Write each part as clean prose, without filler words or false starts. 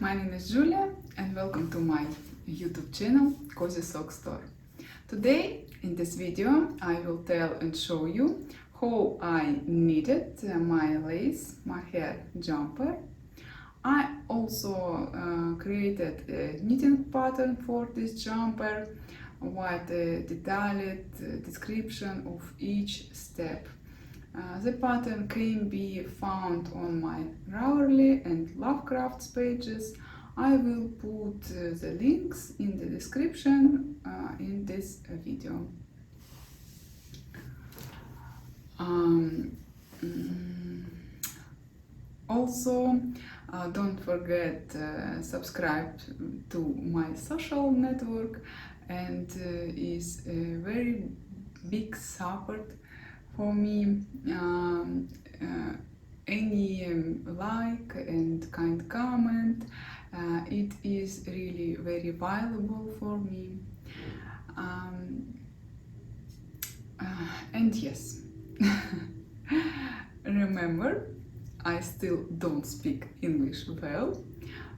my name is Julia and welcome to my YouTube channel CozySocksStore. Today in this video I will tell and show you how I knitted my lace mohair jumper. I also created a knitting pattern for this jumper with a detailed description of each step. The pattern can be found on my Ravelry and Lovecrafts pages. I will put the links in the description in this video. Also, don't forget subscribe to my social network, and is a very big support for me. Any like and kind comment, it is really very valuable for me. And yes, remember, I still don't speak English well,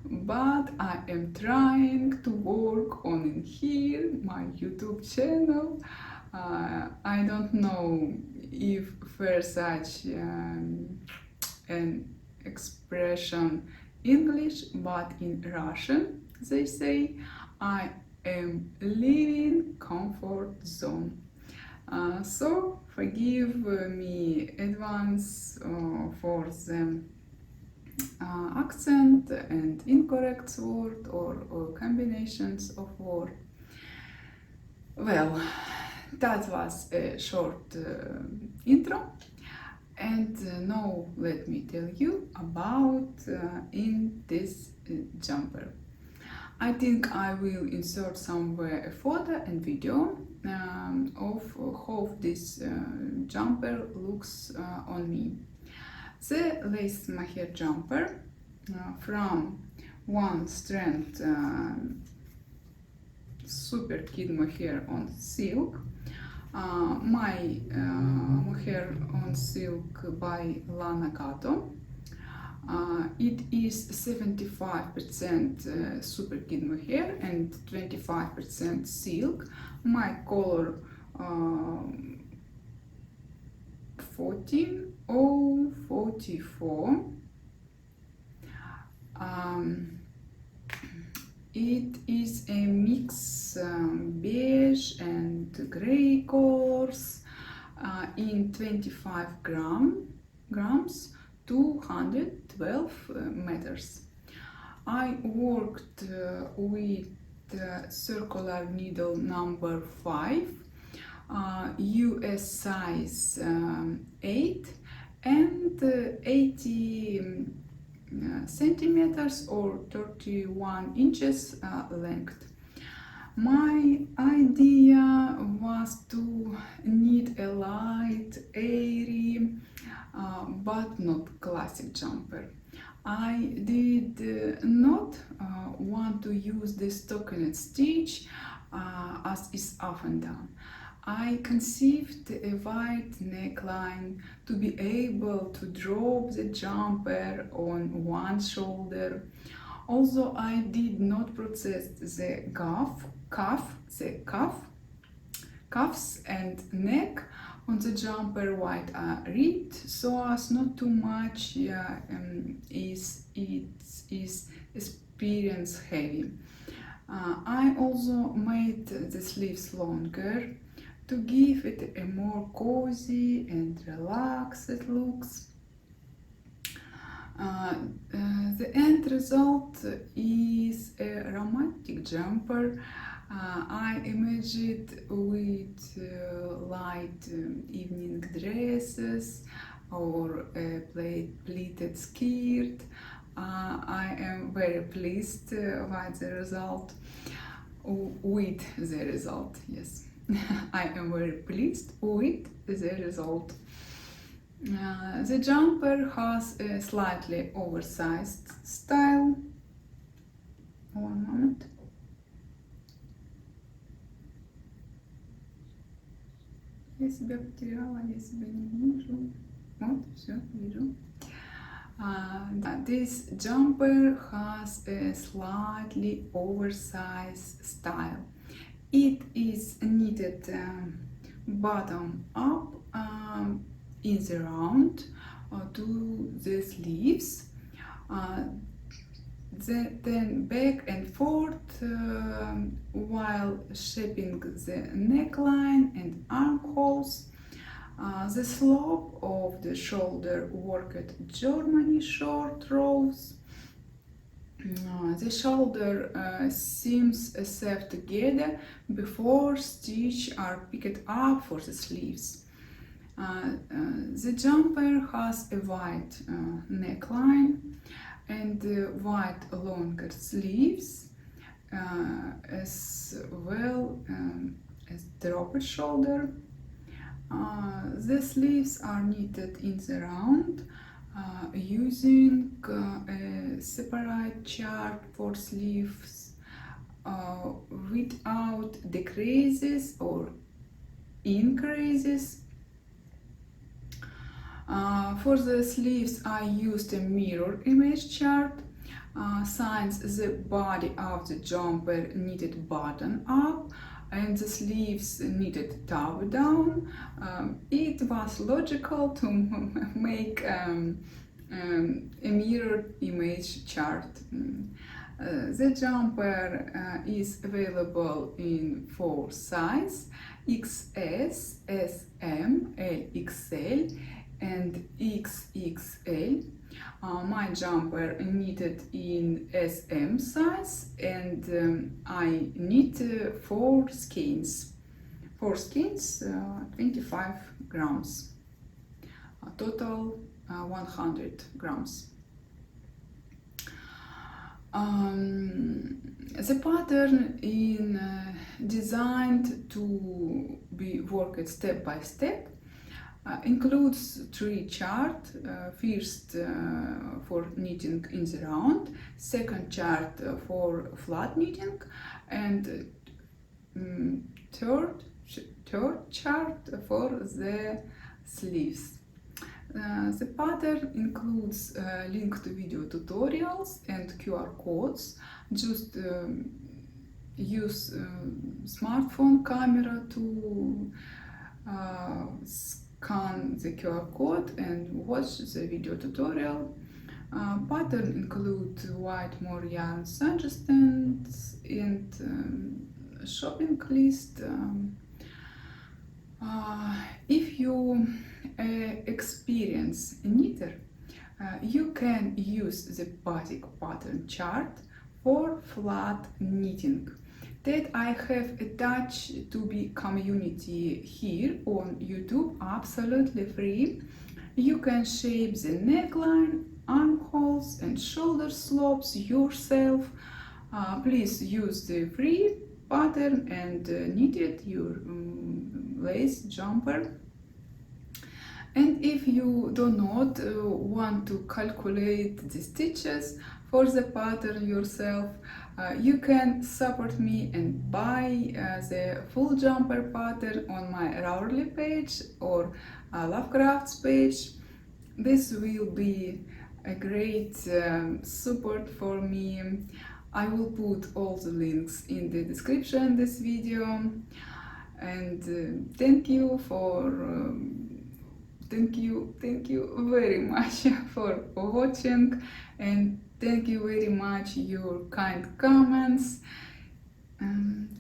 but I am trying to work on it here, my YouTube channel. I don't know if there's such an expression English, but in Russian they say I am leaving comfort zone. So forgive me advance for the accent and incorrect word or combinations of words. Well, that was a short intro, and now let me tell you about in this jumper. I think I will insert somewhere a photo and video of how this jumper looks on me. The lace mohair jumper from one strand super kid mohair on silk. My mohair on silk by Lana Kato. It is 75% super kid mohair and 25% silk. My color 14044. It is a mix beige and gray colors in 25 grams, 212 meters. I worked with circular needle number 5, US size 8 and 80 centimeters or 31 inches length. My idea was to knit a light, airy, but not classic jumper. I did not want to use the stockinette stitch as is often done. I conceived a wide neckline to be able to drop the jumper on one shoulder. Also, I did not process the cuffs and neck on the jumper white reed, so as not too much is experience heavy. I also made the sleeves longer to give it a more cozy and relaxed looks. The end result is a romantic jumper. I imagined with light evening dresses or a pleated skirt. I am very pleased with the result. Yes. I am very pleased with the result. The jumper has a slightly oversized style. One moment. Я себя потеряла, я себя не вижу. Вот, все, вижу. This jumper has a slightly oversized style. It is knitted bottom up in the round to the sleeves, then back and forth while shaping the neckline and armholes. The slope of the shoulder worked Germany short rows. The shoulder seams sew together before stitches are picked up for the sleeves. The jumper has a wide neckline and wide longer sleeves, as well as dropped shoulder. The sleeves are knitted in the round using a separate chart for sleeves without decreases or increases. For the sleeves I used a mirror image chart. Since the body of the jumper knitted bottom up and the sleeves knitted top down, it was logical to make a mirror image chart. The jumper is available in 4 sizes: XS, SM, LXL and XXL. My jumper knitted in SM size, and I knit 4 skeins. 4 skeins, 25 grams. Total 100 grams. The pattern is designed to be worked step by step. Includes 3 charts. First for knitting in the round, second chart for flat knitting, and third chart for the sleeves. The pattern includes linked video tutorials and QR codes. Just use smartphone camera to scan the QR code and watch the video tutorial. Pattern include white more yarn suggestions and shopping list. If you experienced knitter, you can use the basic pattern chart for flat knitting that I have attached to the community here on YouTube, absolutely free. You can shape the neckline, armholes and shoulder slopes yourself. Please use the free pattern and knit it your lace jumper. And if you do not want to calculate the stitches for the pattern yourself, you can support me and buy the full jumper pattern on my Ravelry page or Lovecraft's page. This will be a great support for me. I will put all the links in the description of this video. And thank you very much for watching, and thank you very much your kind comments.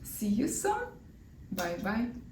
See you soon. Bye bye.